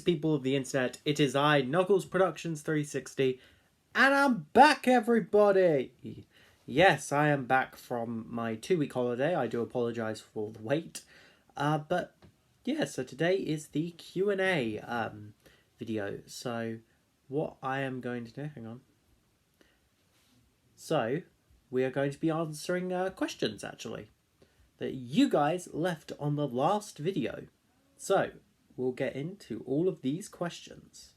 Greetings, people of the internet. It is I, Knuckles Productions 360, and I'm back, everybody! Yes, I am back from my 2-week holiday. I do apologise for the wait. But yeah, so today is the Q&A video. So what I am going to do, hang on. So we are going to be answering questions, actually, that you guys left on the last video. So we'll get into all of these questions.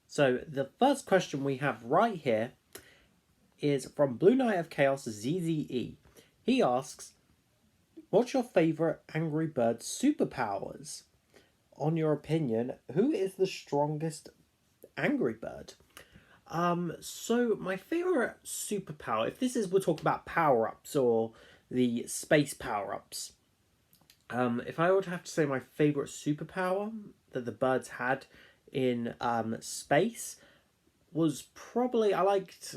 So the first question we have right here is from Blue Knight of Chaos ZZE. He asks, what's your favourite Angry Bird superpowers? On your opinion, who is the strongest Angry Bird? So my favourite superpower, if this is, we're talking about power-ups or the space power-ups. If I were to have to say my favourite superpower that the birds had in space was probably, I liked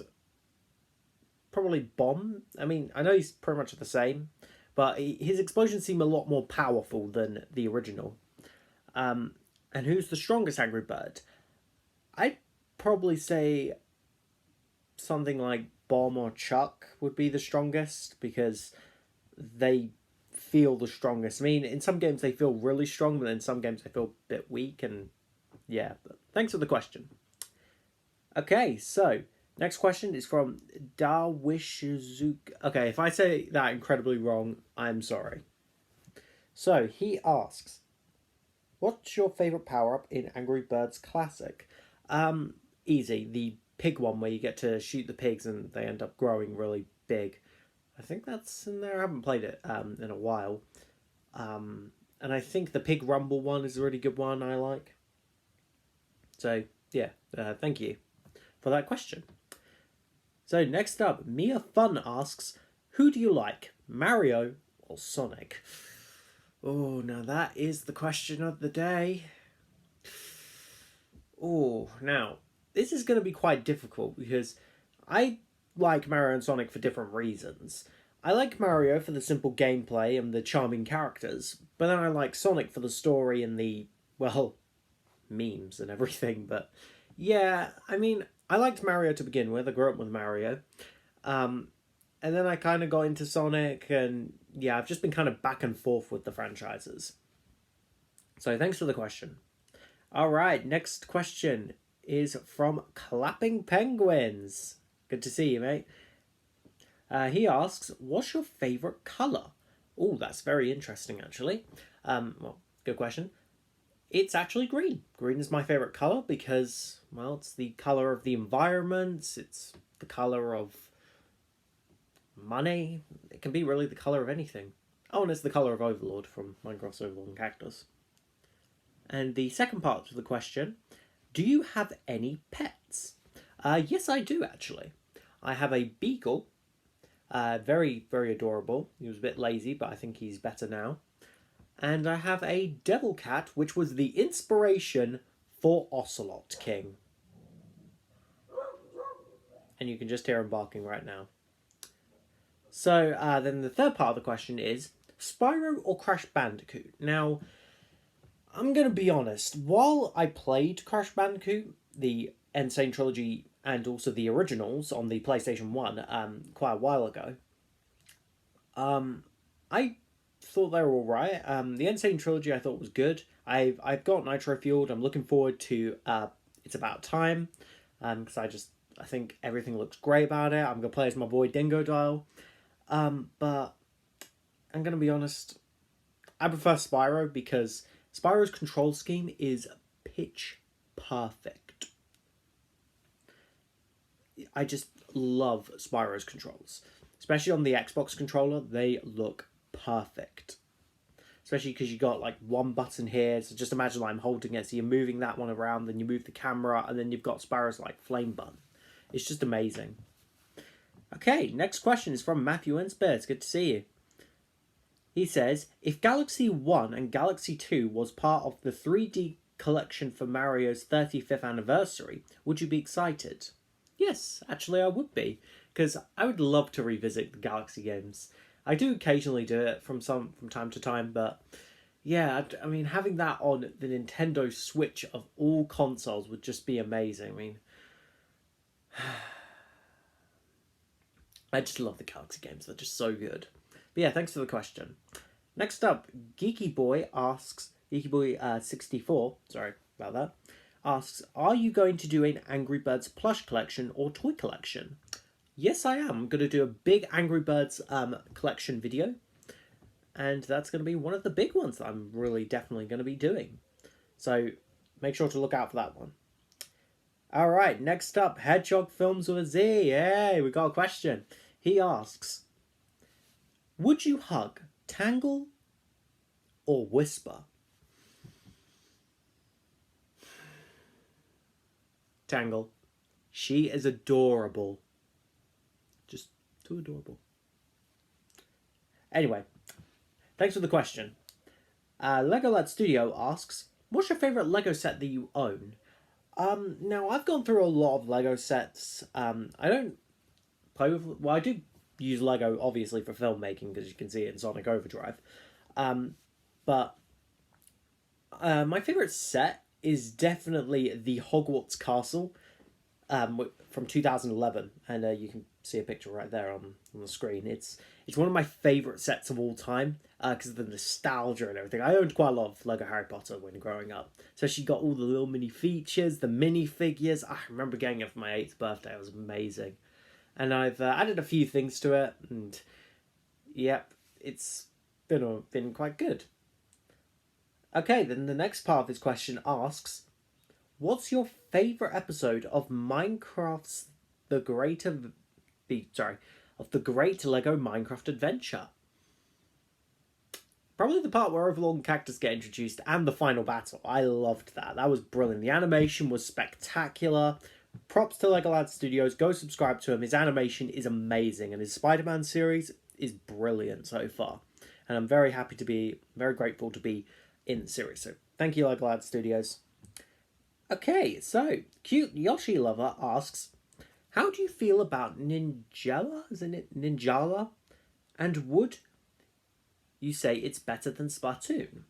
probably Bomb. I mean, I know he's pretty much the same, but his explosions seem a lot more powerful than the original. And who's the strongest Angry Bird? I'd probably say something like Bomb or Chuck would be the strongest, because they feel the strongest. I mean, in some games they feel really strong, but in some games they feel a bit weak, and yeah. But thanks for the question. Okay, so next question is from Darwishazuk. Okay, if I say that incredibly wrong, I'm sorry. So he asks, what's your favourite power-up in Angry Birds Classic? Easy, the pig one where you get to shoot the pigs and they end up growing really big. I think that's in there. I haven't played it in a while. And I think the Pig Rumble one is a really good one I like. So, yeah, thank you for that question. So, next up, Mia Fun asks, who do you like, Mario or Sonic? Oh, now that is the question of the day. Oh, now, this is going to be quite difficult because I like Mario and Sonic for different reasons. I like Mario for the simple gameplay and the charming characters, but then I like Sonic for the story and the, well, memes and everything. But yeah, I mean, I liked Mario to begin with. I grew up with Mario. And then I kind of got into Sonic, and yeah, I've just been kind of back and forth with the franchises. So thanks for the question. All right, next question is from Clapping Penguins. Good to see you, mate. He asks, what's your favourite colour? Oh, that's very interesting, actually. Well, good question. It's actually green. Green is my favourite colour because, well, it's the colour of the environment. It's the colour of money. It can be really the colour of anything. Oh, and it's the colour of Overlord from Minecraft's Overlord and Cactus. And the second part of the question, do you have any pets? Yes, I do, actually. I have a beagle. Very, very adorable. He was a bit lazy, but I think he's better now. And I have a devil cat, which was the inspiration for Ocelot King. And you can just hear him barking right now. So then the third part of the question is, Spyro or Crash Bandicoot? Now, I'm going to be honest. While I played Crash Bandicoot, the Insane Trilogy, and also the originals on the PlayStation 1 quite a while ago, I thought they were alright. The Insane Trilogy I thought was good. I've got Nitro Fueled. I'm looking forward to It's About Time, because I think everything looks great about it. I'm going to play as my boy Dingo Dial. But I'm going to be honest, I prefer Spyro because Spyro's control scheme is pitch perfect. I just love Spyro's controls. Especially on the Xbox controller, they look perfect. Especially because you got like one button here, so just imagine I'm holding it, so you're moving that one around, then you move the camera, and then you've got Spyro's like flame button. It's just amazing. Okay, next question is from Matthew Inspire. It's good to see you. He says, if Galaxy 1 and Galaxy 2 was part of the 3D collection for Mario's 35th anniversary, would you be excited? Yes, actually I would be, because I would love to revisit the Galaxy games. I do occasionally do it from time to time, but yeah, I mean, having that on the Nintendo Switch of all consoles would just be amazing. I mean, I just love the Galaxy games. They're just so good. But yeah, thanks for the question. Next up, Geeky Boy asks, Geeky Boy 64, sorry about that, asks, are you going to do an Angry Birds plush collection or toy collection? Yes, I am. I'm going to do a big Angry Birds collection video. And that's going to be one of the big ones that I'm really definitely going to be doing. So make sure to look out for that one. All right, next up, Hedgehog Films with a Z. Yay, we got a question. He asks, would you hug Tangle or Whisper? Tangle. She is adorable. Just too adorable. Anyway, thanks for the question. Lego Lad Studio asks, what's your favourite Lego set that you own? Now, I've gone through a lot of Lego sets. I don't play with... Well, I do use Lego, obviously, for filmmaking, because you can see it in Sonic Overdrive. But my favourite set is definitely the Hogwarts Castle from 2011. And you can see a picture right there on the screen. It's one of my favourite sets of all time because of the nostalgia and everything. I owned quite a lot of Lego Harry Potter when growing up. So she got all the little mini features, the mini figures. I remember getting it for my 8th birthday. It was amazing. And I've added a few things to it. And yep, it's been quite good. Okay, then the next part of his question asks, what's your favourite episode of Minecraft's The Great of the Great Lego Minecraft Adventure? Probably the part where Overlord and Cactus get introduced and the final battle. I loved that. That was brilliant. The animation was spectacular. Props to Legoland Studios. Go subscribe to him. His animation is amazing, and his Spider-Man series is brilliant so far. And I'm very grateful to be in the series. So thank you, Legoland Studios. Okay, so Cute Yoshi Lover asks, how do you feel about Ninjala? Isn't it Ninjala? And would you say it's better than Splatoon?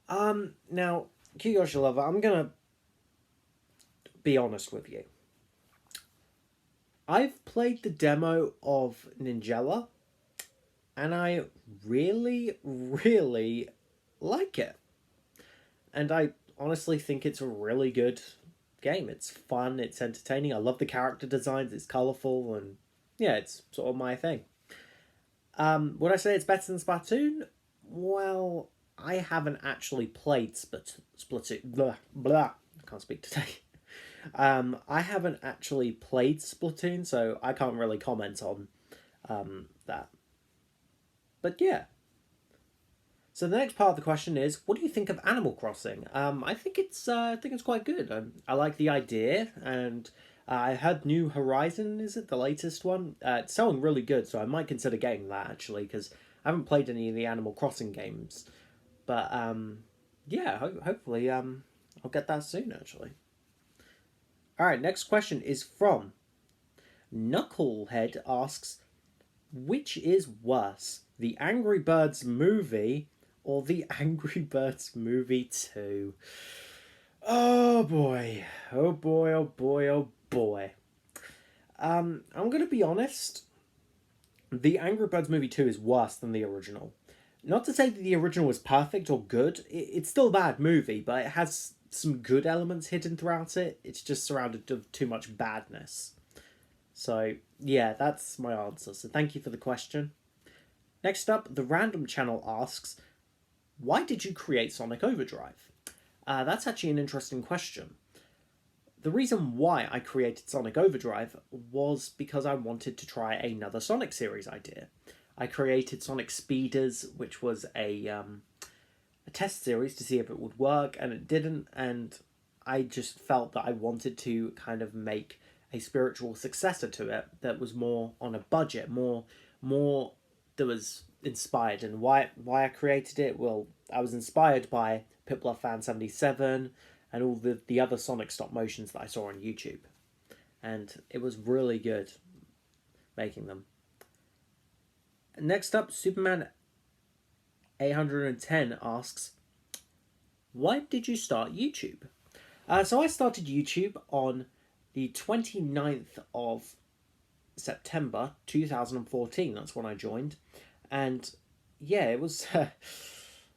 Now, Cute Yoshi Lover, I'm gonna be honest with you. I've played the demo of Ninjala, and I really, really like it. And I honestly think it's a really good game. It's fun, it's entertaining. I love the character designs, it's colourful, and yeah, it's sort of my thing. Would I say it's better than Splatoon? Well, I haven't actually played Splatoon. Blah, blah. I can't speak today. I haven't actually played Splatoon, so I can't really comment on that. But yeah. So the next part of the question is, what do you think of Animal Crossing? I think it's quite good. I like the idea, and I heard New Horizon, is it the latest one? It's selling really good, so I might consider getting that actually, because I haven't played any of the Animal Crossing games. But yeah, hopefully I'll get that soon actually. All right, next question is from Knucklehead asks, which is worse, the Angry Birds movie or the Angry Birds movie 2? Oh boy. Oh boy, oh boy, oh boy. I'm going to be honest. The Angry Birds movie 2 is worse than the original. Not to say that the original was perfect or good. It's still a bad movie, but it has some good elements hidden throughout it. It's just surrounded with too much badness. So, yeah, that's my answer. So thank you for the question. Next up, the Random Channel asks, why did you create Sonic Overdrive? That's actually an interesting question. The reason why I created Sonic Overdrive was because I wanted to try another Sonic series idea. I created Sonic Speeders, which was a test series to see if it would work, and it didn't, and I just felt that I wanted to kind of make a spiritual successor to it that was more on a budget, more that was inspired. And why I created it, well, I was inspired by Pipluff Fan 77 and all the other Sonic stop motions that I saw on YouTube, and it was really good making them. Next up, Superman 810 asks, why did you start YouTube? So I started YouTube on the 29th of September 2014. That's when I joined. And yeah, it was...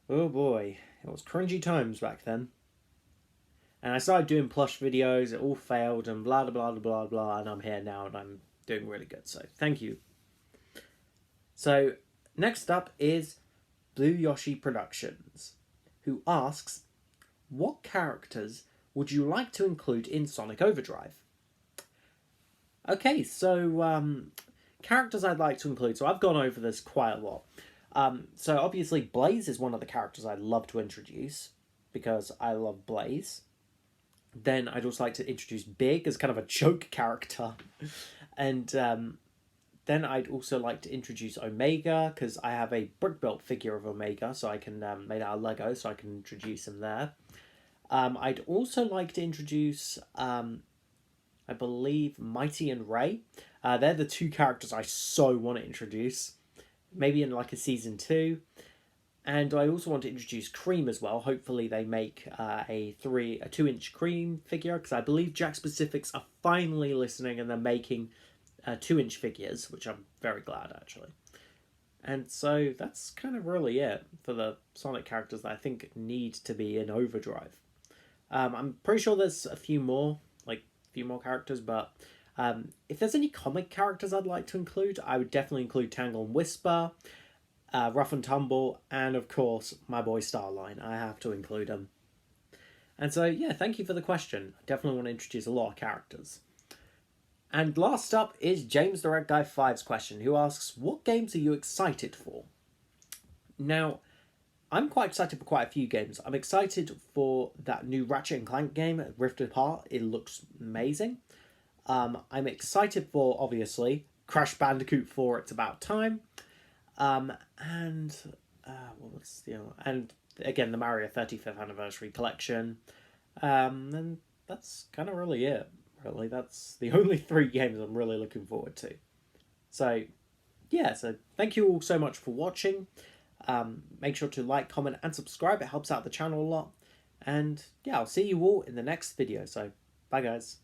oh boy, it was cringy times back then. And I started doing plush videos, it all failed, and blah, blah, blah, blah, blah, and I'm here now, and I'm doing really good, so thank you. So, next up is Blue Yoshi Productions, who asks, what characters would you like to include in Sonic Overdrive? Okay, so, characters I'd like to include, so I've gone over this quite a lot. So obviously Blaze is one of the characters I'd love to introduce, because I love Blaze. Then I'd also like to introduce Big as kind of a joke character. And then I'd also like to introduce Omega, because I have a brick-built figure of Omega, so I can made out of Lego, so I can introduce him there. I'd also like to introduce, I believe, Mighty and Ray. They're the two characters I so want to introduce. Maybe in like a season 2. And I also want to introduce Cream as well. Hopefully they make a 2-inch Cream figure, because I believe Jack Specifics are finally listening and they're making 2-inch figures, which I'm very glad, actually. And so that's kind of really it for the Sonic characters that I think need to be in Overdrive. I'm pretty sure there's a few more characters, but if there's any comic characters I'd like to include, I would definitely include Tangle and Whisper, Rough and Tumble, and of course my boy Starline. I have to include him. And so yeah, thank you for the question. I definitely want to introduce a lot of characters. And last up is James the Red Guy 5's question, who asks, what games are you excited for? Now, I'm quite excited for quite a few games. I'm excited for that new Ratchet & Clank game, Rift Apart. It looks amazing. I'm excited for, obviously, Crash Bandicoot 4, It's About Time. And what's the other one? And again, the Mario 35th Anniversary Collection. And that's kind of really it. Really, that's the only 3 games I'm really looking forward to. So, yeah, so thank you all so much for watching. Make sure to like, comment, and subscribe. It helps out the channel a lot. And yeah, I'll see you all in the next video. So, bye guys.